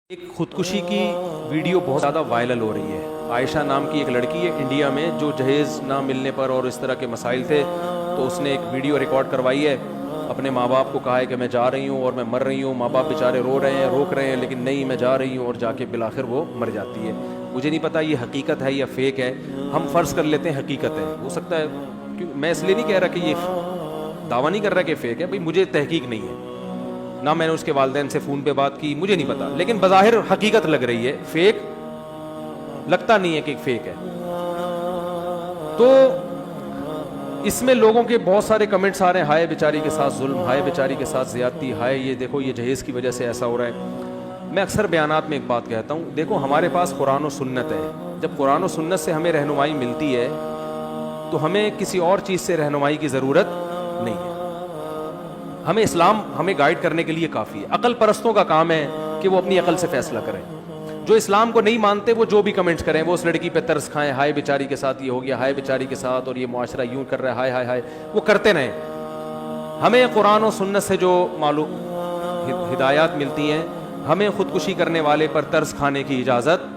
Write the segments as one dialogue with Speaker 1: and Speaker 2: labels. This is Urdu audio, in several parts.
Speaker 1: ایک خودکشی کی ویڈیو بہت زیادہ وائرل ہو رہی ہے. عائشہ نام کی ایک لڑکی ہے انڈیا میں جو جہیز نہ ملنے پر اور اس طرح کے مسائل تھے تو اس نے ایک ویڈیو ریکارڈ کروائی ہے. اپنے ماں باپ کو کہا ہے کہ میں جا رہی ہوں اور میں مر رہی ہوں. ماں باپ بیچارے رو رہے ہیں, روک رہے ہیں, لیکن نہیں میں جا رہی ہوں, اور جا کے بالآخر وہ مر جاتی ہے. مجھے نہیں پتا یہ حقیقت ہے یا فیک ہے. ہم فرض کر لیتے ہیں حقیقت ہے, ہو سکتا ہے. میں اس لیے نہیں کہہ رہا کہ یہ دعویٰ نہیں کر رہا کہ فیک ہے, بھائی مجھے تحقیق نہیں ہے, نہ میں نے اس کے والدین سے فون پہ بات کی, مجھے نہیں پتا, لیکن بظاہر حقیقت لگ رہی ہے. فیک لگتا نہیں ہے کہ فیک ہے. تو اس میں لوگوں کے بہت سارے کمنٹس آ رہے ہیں, ہائے بیچاری کے ساتھ ظلم, ہائے بیچاری کے ساتھ زیادتی, ہائے یہ دیکھو یہ جہیز کی وجہ سے ایسا ہو رہا ہے. میں اکثر بیانات میں ایک بات کہتا ہوں, دیکھو ہمارے پاس قرآن و سنت ہے. جب قرآن و سنت سے ہمیں رہنمائی ملتی ہے تو ہمیں کسی اور چیز سے رہنمائی کی ضرورت نہیں ہے. ہمیں اسلام ہمیں گائیڈ کرنے کے لیے کافی ہے. عقل پرستوں کا کام ہے کہ وہ اپنی عقل سے فیصلہ کریں. جو اسلام کو نہیں مانتے وہ جو بھی کمنٹس کریں, وہ اس لڑکی پہ ترس کھائیں, ہائے بیچاری کے ساتھ یہ ہو گیا, ہائے بیچاری کے ساتھ, اور یہ معاشرہ یوں کر رہا ہے, ہائے ہائے ہائے, وہ کرتے رہیں. ہمیں قرآن و سنت سے جو معلوم ہدایات ملتی ہیں, ہمیں خودکشی کرنے والے پر ترس کھانے کی اجازت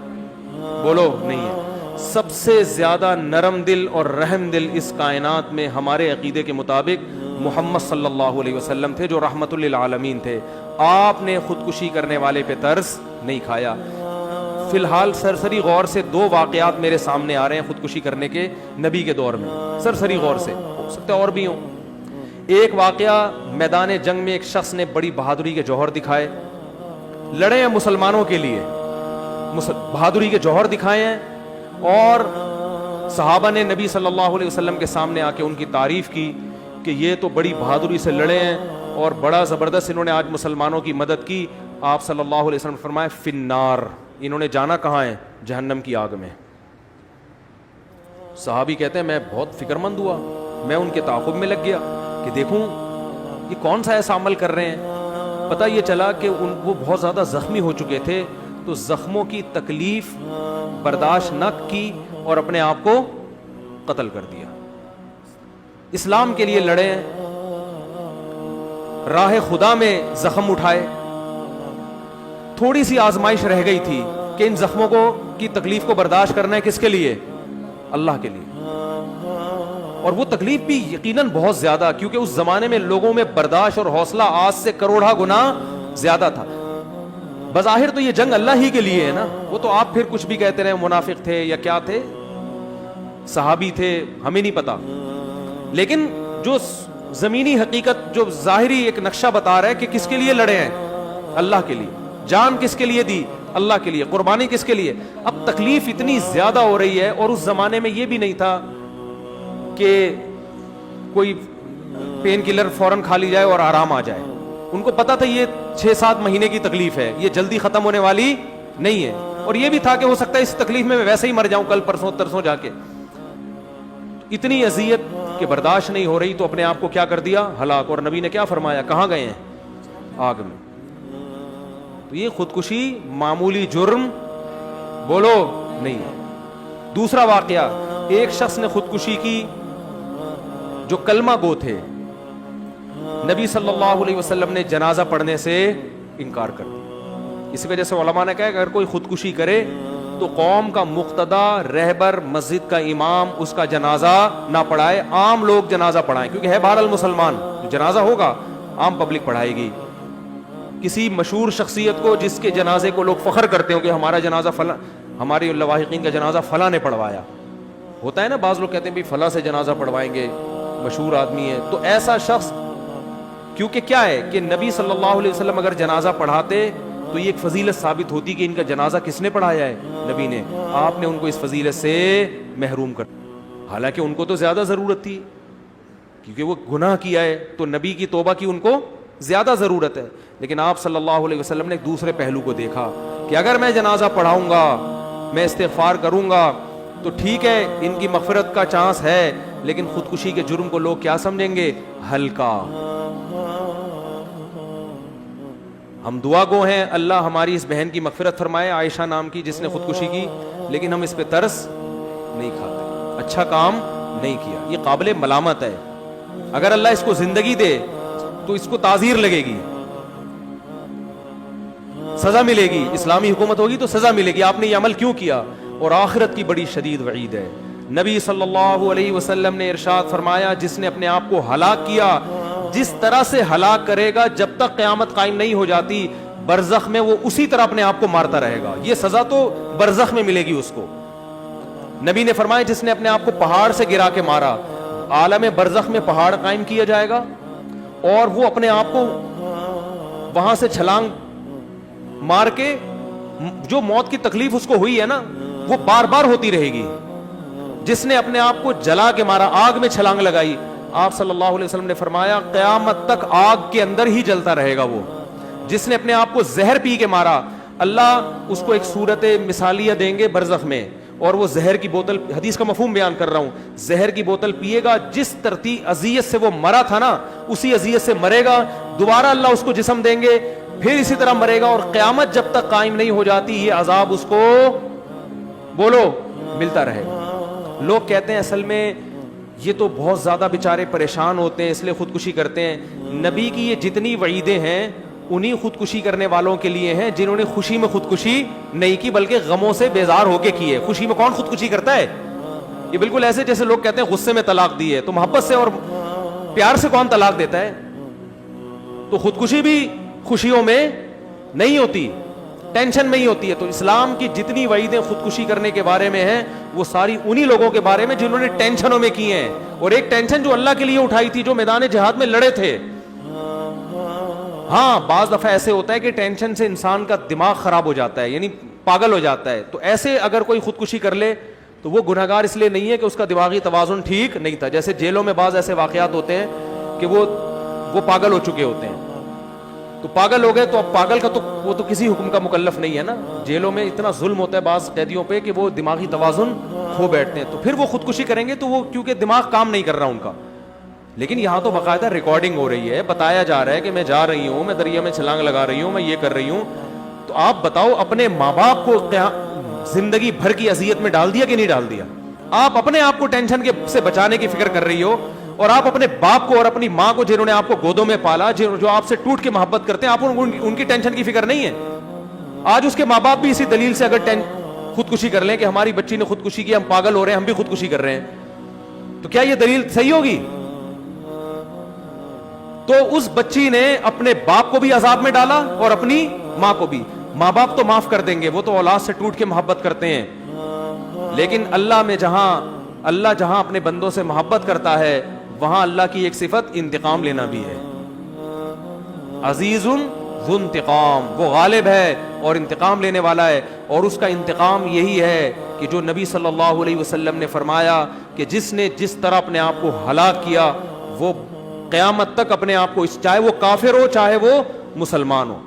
Speaker 1: بولو نہیں ہے. سب سے زیادہ نرم دل اور رحم دل اس کائنات میں ہمارے عقیدے کے مطابق محمد صلی اللہ علیہ وسلم تھے, جو رحمت للعالمین تھے. آپ نے خودکشی کرنے والے پہ ترس نہیں کھایا. فی الحال سرسری غور سے دو واقعات میرے سامنے آ رہے ہیں خودکشی کرنے کے نبی کے دور میں. سرسری غور سے, ہو سکتا ہے اور بھی ہوں. ایک واقعہ, میدان جنگ میں ایک شخص نے بڑی بہادری کے جوہر دکھائے, لڑے ہیں مسلمانوں کے لیے, بہادری کے جوہر دکھائے ہیں, اور صحابہ نے نبی صلی اللہ علیہ وسلم کے سامنے آ کے ان کی تعریف کی کہ یہ تو بڑی بہادری سے لڑے ہیں اور بڑا زبردست انہوں نے آج مسلمانوں کی مدد کی. آپ صلی اللہ علیہ وسلم نے فرمایا فی النار, انہوں نے جانا کہاں ہے, جہنم کی آگ میں. صحابی کہتے ہیں میں بہت فکر مند ہوا, میں ان کے تعاقب میں لگ گیا کہ دیکھوں یہ کون سا ایسا عمل کر رہے ہیں. پتہ یہ چلا کہ وہ بہت زیادہ زخمی ہو چکے تھے, تو زخموں کی تکلیف برداشت نہ کی اور اپنے آپ کو قتل کر دیا. اسلام کے لیے لڑے, راہ خدا میں زخم اٹھائے. تھوڑی سی آزمائش رہ گئی تھی کہ ان زخموں کو کی تکلیف کو برداشت کرنا ہے کس کے لیے, اللہ کے لیے. اور وہ تکلیف بھی یقیناً بہت زیادہ, کیونکہ اس زمانے میں لوگوں میں برداشت اور حوصلہ آج سے کروڑا گنا زیادہ تھا. بظاہر تو یہ جنگ اللہ ہی کے لیے ہے نا, وہ تو آپ پھر کچھ بھی کہتے رہے, منافق تھے یا کیا تھے, صحابی تھے, ہمیں نہیں پتا. لیکن جو زمینی حقیقت, جو ظاہری ایک نقشہ بتا رہا ہے کہ کس کے لیے لڑے ہیں, اللہ کے لیے. جان کس کے لیے دی, اللہ کے لیے. قربانی کس کے لیے. اب تکلیف اتنی زیادہ ہو رہی ہے, اور اس زمانے میں یہ بھی نہیں تھا کہ کوئی پین کلر فوراً کھا لی جائے اور آرام آ جائے. ان کو پتا تھا یہ 6-7 مہینے کی تکلیف ہے, یہ جلدی ختم ہونے والی نہیں ہے. اور یہ بھی تھا کہ ہو سکتا ہے اس تکلیف میں ویسے ہی مر جاؤں کل پرسوں ترسوں جا کے. اتنی اذیت کہ برداشت نہیں ہو رہی, تو اپنے آپ کو کیا کر دیا, ہلاک. اور نبی نے کیا فرمایا, کہاں گئے ہیں, آگ میں. تو یہ خودکشی معمولی جرم بولو نہیں ہے. دوسرا واقعہ, ایک شخص نے خودکشی کی جو کلمہ گو تھے. نبی صلی اللہ علیہ وسلم نے جنازہ پڑھنے سے انکار کر دیا. اس وجہ سے علماء نے کہا کہ اگر کوئی خودکشی کرے تو قوم کا مقتدی, رہبر, مسجد کا امام اس کا جنازہ نہ پڑھائے, عام لوگ جنازہ پڑھائیں, کیونکہ ہے بہرحال مسلمان. جو جنازہ ہوگا عام پبلک پڑھائے گی. کسی مشہور شخصیت کو جس کے جنازے کو لوگ فخر کرتے ہوں کہ ہمارا جنازہ فلاں, ہمارے لواحقین کا جنازہ فلاں نے پڑھوایا, ہوتا ہے نا, بعض لوگ کہتے ہیں بھی فلاں سے جنازہ پڑھوائیں گے, مشہور آدمی ہے. تو ایسا شخص, کیونکہ کیا ہے کہ نبی صلی اللہ علیہ وسلم اگر جنازہ پڑھاتے تو یہ ایک فضیلت ثابت ہوتی کہ ان کا جنازہ کس نے پڑھایا ہے, نبی نے. آپ نے ان کو اس فضیلت سے محروم کر, حالانکہ ان کو تو زیادہ ضرورت تھی کیونکہ وہ گناہ کیا ہے, تو نبی کی توبہ کی ان کو زیادہ ضرورت ہے. لیکن آپ صلی اللہ علیہ وسلم نے ایک دوسرے پہلو کو دیکھا کہ اگر میں جنازہ پڑھاؤں گا, میں استغفار کروں گا, تو ٹھیک ہے ان کی مغفرت کا چانس ہے, لیکن خودکشی کے جرم کو لوگ کیا سمجھیں گے, ہلکا. ہم دعا گو ہیں, اللہ ہماری اس بہن کی مغفرت فرمائے, عائشہ نام کی جس نے خودکشی کی, لیکن ہم اس پہ ترس نہیں کھاتے, اچھا کام نہیں کیا. یہ قابل ملامت ہے. اگر اللہ اس کو زندگی دے تو اس کو تعزیر لگے گی, سزا ملے گی, اسلامی حکومت ہوگی تو سزا ملے گی, آپ نے یہ عمل کیوں کیا. اور آخرت کی بڑی شدید وعید ہے. نبی صلی اللہ علیہ وسلم نے ارشاد فرمایا, جس نے اپنے آپ کو ہلاک کیا, جس طرح سے ہلاک کرے گا جب تک قیامت قائم نہیں ہو جاتی, برزخ میں وہ اسی طرح اپنے آپ کو مارتا رہے گا. یہ سزا تو برزخ میں ملے گی اس کو. نبی نے فرمایا, جس نے اپنے آپ کو پہاڑ سے گرا کے مارا, عالم برزخ میں پہاڑ قائم کیا جائے گا اور وہ اپنے آپ کو وہاں سے چھلانگ مار کے, جو موت کی تکلیف اس کو ہوئی ہے نا, وہ بار بار ہوتی رہے گی. جس نے اپنے آپ کو جلا کے مارا, آگ میں چھلانگ لگائی, آپ صلی اللہ علیہ وسلم نے فرمایا قیامت تک آگ کے اندر ہی جلتا رہے گا وہ. جس نے اپنے آپ کو زہر پی کے مارا, اللہ اس کو ایک صورت مثالیہ دیں گے برزخ میں, اور وہ زہر کی بوتل, حدیث کا مفہوم بیان کر رہا ہوں, زہر کی بوتل پیے گا, جس ترتیب اذیت سے وہ مرا تھا نا اسی اذیت سے مرے گا. دوبارہ اللہ اس کو جسم دیں گے, پھر اسی طرح مرے گا, اور قیامت جب تک قائم نہیں ہو جاتی یہ عذاب اس کو بولو ملتا رہے گا. لوگ کہتے ہیں اصل میں یہ تو بہت زیادہ بیچارے پریشان ہوتے ہیں اس لیے خودکشی کرتے ہیں. نبی کی یہ جتنی وعیدیں ہیں انہی خودکشی کرنے والوں کے لیے ہیں جنہوں نے خوشی میں خودکشی نہیں کی بلکہ غموں سے بیزار ہو کے کی ہے. خوشی میں کون خودکشی کرتا ہے؟ یہ بالکل ایسے جیسے لوگ کہتے ہیں غصے میں طلاق دی ہے, تو محبت سے اور پیار سے کون طلاق دیتا ہے؟ تو خودکشی بھی خوشیوں میں نہیں ہوتی, ٹینشن میں ہی ہوتی ہے. تو اسلام کی جتنی وعیدیں خودکشی کرنے کے بارے میں ہیں وہ ساری انہی لوگوں کے بارے میں جنہوں نے ٹینشنوں میں کی ہیں. اور ایک ٹینشن جو اللہ کے لیے اٹھائی تھی, جو میدان جہاد میں لڑے تھے. ہاں بعض دفعہ ایسے ہوتا ہے کہ ٹینشن سے انسان کا دماغ خراب ہو جاتا ہے, یعنی پاگل ہو جاتا ہے. تو ایسے اگر کوئی خودکشی کر لے تو وہ گنہگار اس لیے نہیں ہے کہ اس کا دماغی توازن ٹھیک نہیں تھا. جیسے جیلوں میں بعض ایسے واقعات ہوتے ہیں کہ وہ پاگل ہو چکے ہوتے ہیں, تو پاگل ہو گئے, تو اب پاگل کا تو وہ تو کسی حکم کا مکلف نہیں ہے نا. جیلوں میں اتنا ظلم ہوتا ہے بعض قیدیوں پہ کہ وہ دماغی توازن کھو بیٹھتے ہیں, تو پھر وہ خودکشی کریں گے تو وہ کیونکہ دماغ کام نہیں کر رہا ان کا. لیکن یہاں تو باقاعدہ ریکارڈنگ ہو رہی ہے, بتایا جا رہا ہے کہ میں جا رہی ہوں, میں دریا میں چھلانگ لگا رہی ہوں, میں یہ کر رہی ہوں. تو آپ بتاؤ اپنے ماں باپ کو زندگی بھر کی اذیت میں ڈال دیا کہ نہیں ڈال دیا؟ آپ اپنے آپ کو ٹینشن سے بچانے کی فکر کر رہی ہو, اور آپ اپنے باپ کو اور اپنی ماں کو جنہوں نے آپ کو گودوں میں پالا, جو آپ سے ٹوٹ کے محبت کرتے ہیں, آپ ان کی ٹینشن کی فکر نہیں ہے. آج اس کے ماں باپ بھی اسی دلیل سے اگر خودکشی کر لیں کہ ہماری بچی نے خودکشی کی, ہم پاگل ہو رہے ہیں, ہم بھی خودکشی کر رہے ہیں, تو کیا یہ دلیل صحیح ہوگی؟ تو اس بچی نے اپنے باپ کو بھی عذاب میں ڈالا اور اپنی ماں کو بھی. ماں باپ تو معاف کر دیں گے, وہ تو اولاد سے ٹوٹ کے محبت کرتے ہیں, لیکن اللہ جہاں اپنے بندوں سے محبت کرتا ہے وہاں اللہ کی ایک صفت انتقام لینا بھی ہے. عزیز ذو انتقام, وہ غالب ہے اور انتقام لینے والا ہے. اور اس کا انتقام یہی ہے کہ جو نبی صلی اللہ علیہ وسلم نے فرمایا کہ جس نے جس طرح اپنے آپ کو ہلاک کیا وہ قیامت تک اپنے آپ کو, چاہے وہ کافر ہو چاہے وہ مسلمان ہو,